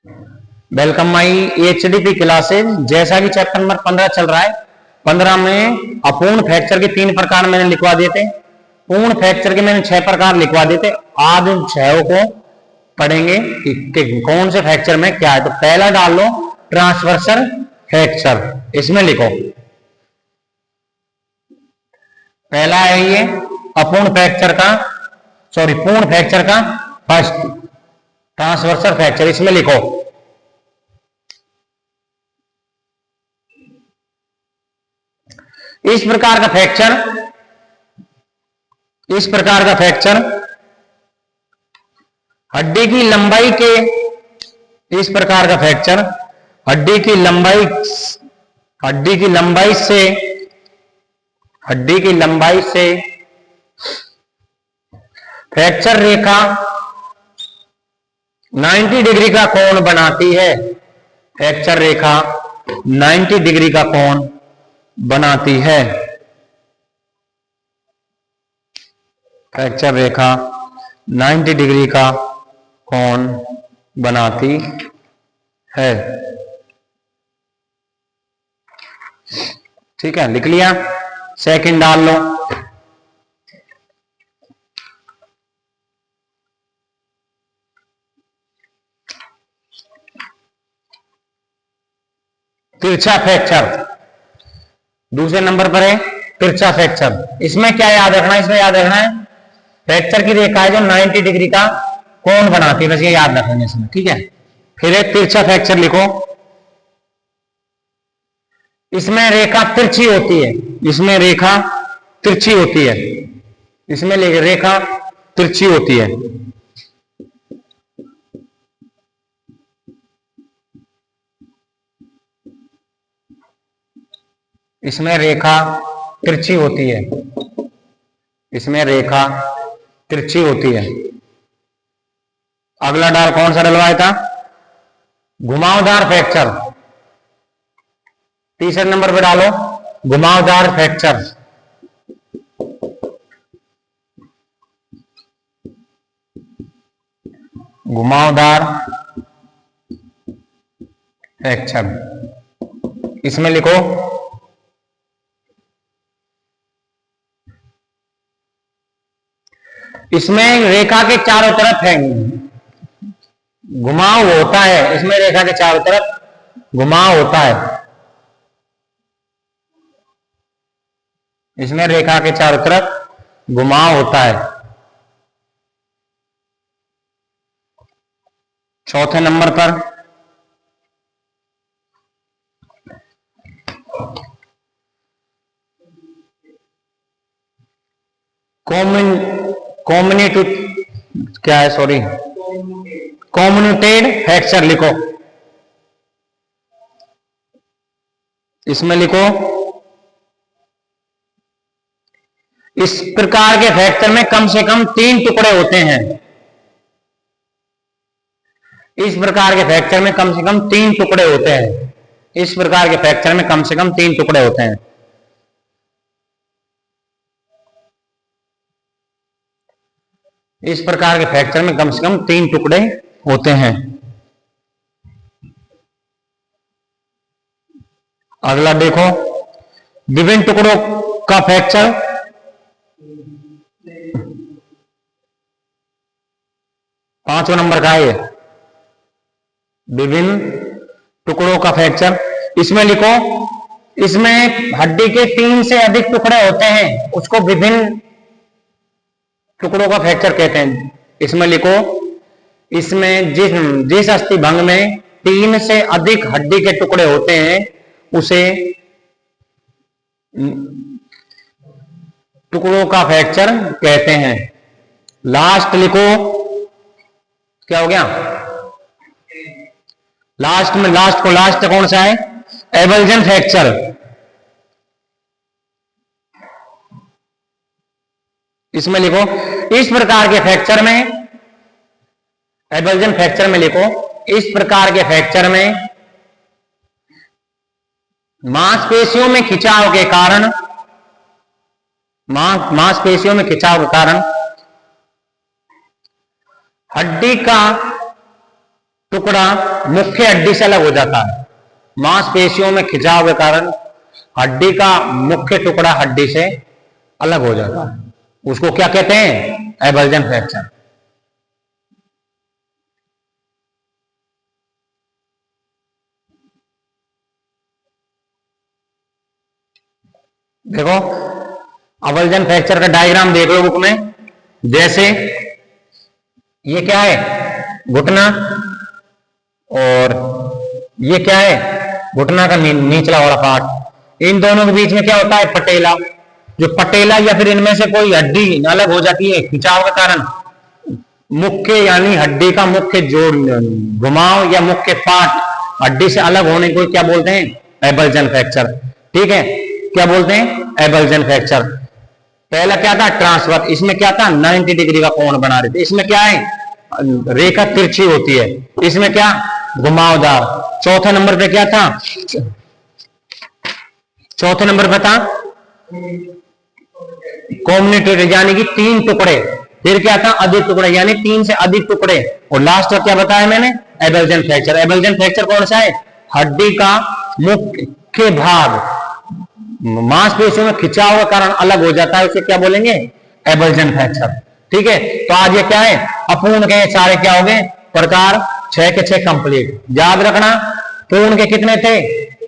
Welcome my HDP classes. जैसा कि chapter number 15 चल रहा है, 15 में अपूर्ण फ्रैक्चर के 3 प्रकार मैंने लिखवा दिए थे। पूर्ण फ्रैक्चर के मैंने 6 प्रकार लिखवा दिए थे। आज 6 को पढ़ेंगे कि कौन से फ्रैक्चर में क्या है। तो पहला डाल लो ट्रांसवर्सल फ्रैक्चर, इसमें लिखो पहला है ये अपूर्ण फ्रैक्चर का, पूर्ण फ्रैक्चर का फर्स्ट ट्रांसवर्सल फ्रैक्चर, इसमें लिखो इस प्रकार का फ्रैक्चर हड्डी की लंबाई के, इस प्रकार का फ्रैक्चर हड्डी की लंबाई से फ्रैक्चर रेखा 90 डिग्री का कोण बनाती है। फ्रैक्चर रेखा 90 डिग्री का कोण बनाती है। फ्रैक्चर रेखा 90 डिग्री का कोण बनाती है। ठीक है, लिख लिया। सेकंड डाल लो तिरछा फ्रैक्चर, दूसरे नंबर पर है तिरछा फ्रैक्चर। इसमें क्या याद रखना है? इसमें याद रखना है फ्रैक्चर की रेखा है जो 90 डिग्री का कोण बनाती है, बस ये याद रखेंगे इसमें। ठीक है, फिर एक तिरछा फ्रैक्चर लिखो। इसमें रेखा तिरछी होती है, इसमें रेखा तिरछी होती है, इसमें रेखा तिरछी होती है। इसमें रेखा तिरछी होती है, इसमें रेखा तिरछी होती है। अगला डाल कौन सा डलवाया था? घुमावदार फ्रैक्चर। तीसरे नंबर पे डालो घुमावदार फ्रैक्चर। घुमावदार फ्रैक्चर, इसमें लिखो इसमें रेखा के चारों तरफ है घुमाव होता है, इसमें रेखा के चारों तरफ घुमाव होता है, इसमें रेखा के चारों तरफ घुमाव होता है। चौथे नंबर पर कम्युटेड फ्रैक्चर लिखो। इसमें लिखो इस प्रकार के फ्रैक्चर में कम से कम 3 टुकड़े होते हैं। इस प्रकार के फ्रैक्चर में कम से कम 3 टुकड़े होते हैं। इस प्रकार के फ्रैक्चर में कम से कम 3 टुकड़े होते हैं। इस प्रकार के फ्रैक्चर में कम से कम 3 टुकड़े होते हैं। अगला देखो विभिन्न टुकड़ों का फ्रैक्चर। पांचवा नंबर का है विभिन्न टुकड़ों का फ्रैक्चर। इसमें लिखो इसमें हड्डी के 3 से अधिक टुकड़े होते हैं, उसको विभिन्न टुकड़ों का फ्रैक्चर कहते हैं। इसमें लिखो इसमें जिस अस्थि भंग में 3 से अधिक हड्डी के टुकड़े होते हैं उसे टुकड़ों का फ्रैक्चर कहते हैं। लास्ट लिखो, क्या हो गया? लास्ट कौन सा है? Avulsion fracture. इसमें लिखो इस प्रकार के फ्रैक्चर में, एवल्जन फ्रैक्चर में लिखो इस प्रकार के फ्रैक्चर में मांसपेशियों में खिंचाव के कारण, मांसपेशियों में खिंचाव के कारण हड्डी का टुकड़ा मुख्य हड्डी से अलग हो जाता है। मांसपेशियों में खिंचाव के कारण हड्डी का मुख्य टुकड़ा हड्डी से अलग हो जाता है। उसको क्या कहते हैं? एबल्जन फ्रैक्चर। देखो अबल्जन फ्रैक्चर का डायग्राम देख लो बुक में। जैसे ये क्या है? घुटना, और ये क्या है? घुटना का निचला वाला पार्ट। इन दोनों के बीच में क्या होता है? पटेला। जो पटेला या फिर इनमें से कोई हड्डी अलग हो जाती है खिंचाव के कारण, मुख्य यानी हड्डी का मुख्य जोड़ घुमाव या मुख्य पार्ट हड्डी से अलग होने को क्या बोलते हैं? एबल्जन फ्रैक्चर। ठीक है, क्या बोलते हैं? एबल्जन फ्रैक्चर। पहला क्या था? ट्रांसफर। इसमें क्या था? 90 डिग्री का कोण बना रहे थे। इसमें क्या है? रेखा तिरछी होती है। इसमें क्या? घुमावदार। चौथे नंबर पे क्या था? चौथे नंबर पे था कॉम्युनिकेटेड, यानी कि 3 टुकड़े। फिर क्या था? अधिक टुकड़े, यानी 3 से अधिक टुकड़े। और लास्ट क्या बताया मैंने? एबल्जन फ्रैक्चर। एबल्जन फ्रैक्चर कौन सा है? हड्डी का मुख्य भाग मांसपेशियों में खिंचाव के कारण अलग हो जाता है, उसे क्या बोलेंगे? एबल्जन फ्रैक्चर। ठीक है, तो आज ये क्या है? अपूर्ण के सारे क्या हो गए? प्रकार 6 के 6 कंप्लीट। याद रखना, पूर्ण के कितने थे?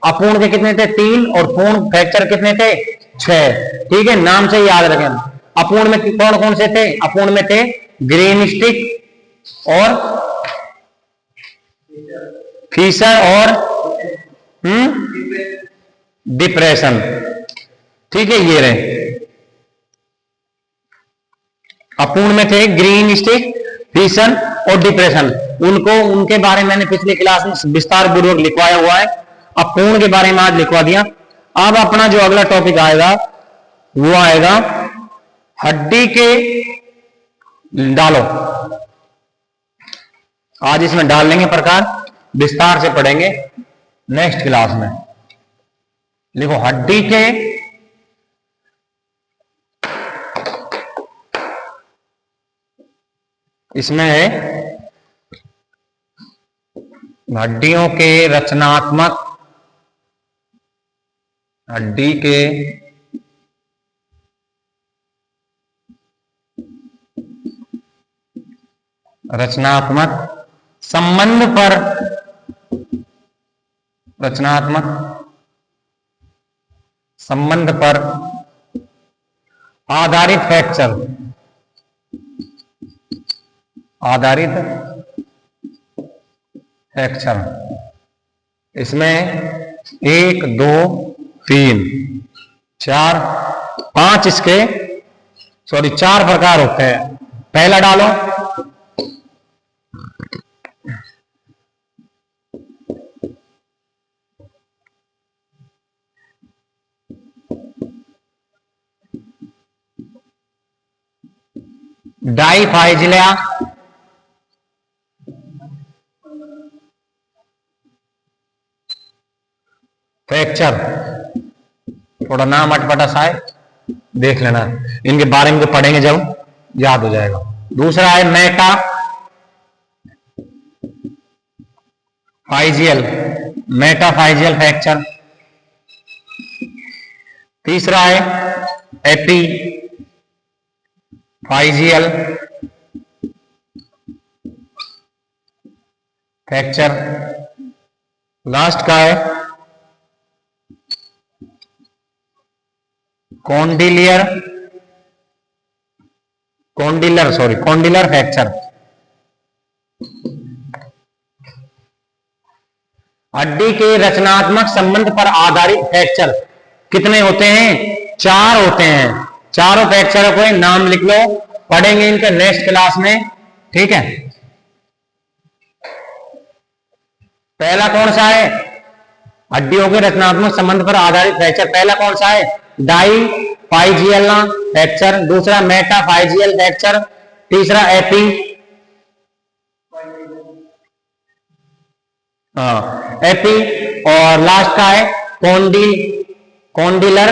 अपूर्ण के कितने थे? 3। और पूर्ण फ्रैक्चर कितने थे? 6। ठीक है, नाम से याद रखें। अपूर्ण में कौन कौन से थे? अपूर्ण में थे ग्रीन स्टिक और फीसर और डिप्रेशन। ठीक है, ये रहे। अपूर्ण में थे ग्रीन स्टिक, फीसन और डिप्रेशन। उनको उनके बारे में मैंने पिछली क्लास में विस्तार पूर्वक लिखवाया हुआ है। अब पूर्ण के बारे में आज लिखवा दिया। अब अपना जो अगला टॉपिक आएगा वो आएगा हड्डी के डालो। आज इसमें डाल लेंगे प्रकार, विस्तार से पढ़ेंगे नेक्स्ट क्लास में। देखो हड्डी के इसमें है हड्डियों के रचनात्मक, हड्डी के रचनात्मक संबंध पर, रचनात्मक संबंध पर आधारित फ्रैक्चर, आधारित फ्रैक्चर। इसमें 1 2 3 4 5 इसके 4 प्रकार होते हैं। पहला डालो डाइफाइजिया फ्रैक्चर। थोड़ा नाम अटपटा सा है, देख लेना, इनके बारे में पढ़ेंगे जब याद हो जाएगा। दूसरा है मेटा फाइजियल, मेटाफाइजियल फ्रैक्चर। तीसरा है एपी फाइजियल फ्रैक्चर। लास्ट का है कॉन्डिलियर फ्रैक्चर। हड्डी के रचनात्मक संबंध पर आधारित फ्रैक्चर कितने होते हैं? 4 होते हैं। चारों फ्रैक्चरों को नाम लिख लो, पढ़ेंगे इनके नेक्स्ट क्लास में। ठीक है, पहला कौन सा है? हड्डियों के रचनात्मक संबंध पर आधारित फ्रैक्चर। पहला कौन सा है? डाइफाइजियल फ्रैक्चर। दूसरा मेटाफाइजियल फ्रैक्चर। तीसरा एपी एपी और लास्ट का है कॉन्डिलर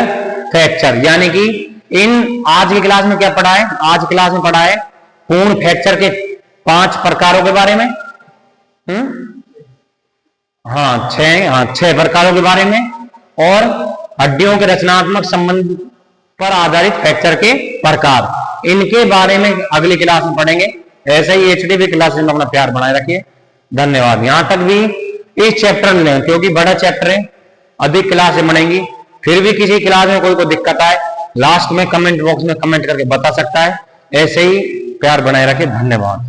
फ्रैक्चर। यानी कि इन आज की क्लास में क्या पढ़ा है? आज क्लास में पढ़ा है पूर्ण फ्रैक्चर के 5 प्रकारों के बारे में, हाँ छह प्रकारों के बारे में, और हड्डियों के रचनात्मक संबंध पर आधारित फ्रैक्चर के प्रकार, इनके बारे में अगली क्लास में पढ़ेंगे। ऐसे ही एचडीबी क्लासेस में अपना प्यार बनाए रखिए। धन्यवाद। यहां तक भी इस चैप्टर में, क्योंकि बड़ा चैप्टर है, अधिक क्लासें बनेंगी। फिर भी किसी क्लास में कोई दिक्कत आए, लास्ट में कमेंट बॉक्स में कमेंट करके बता सकता है। ऐसे ही प्यार बनाए रखिए। धन्यवाद।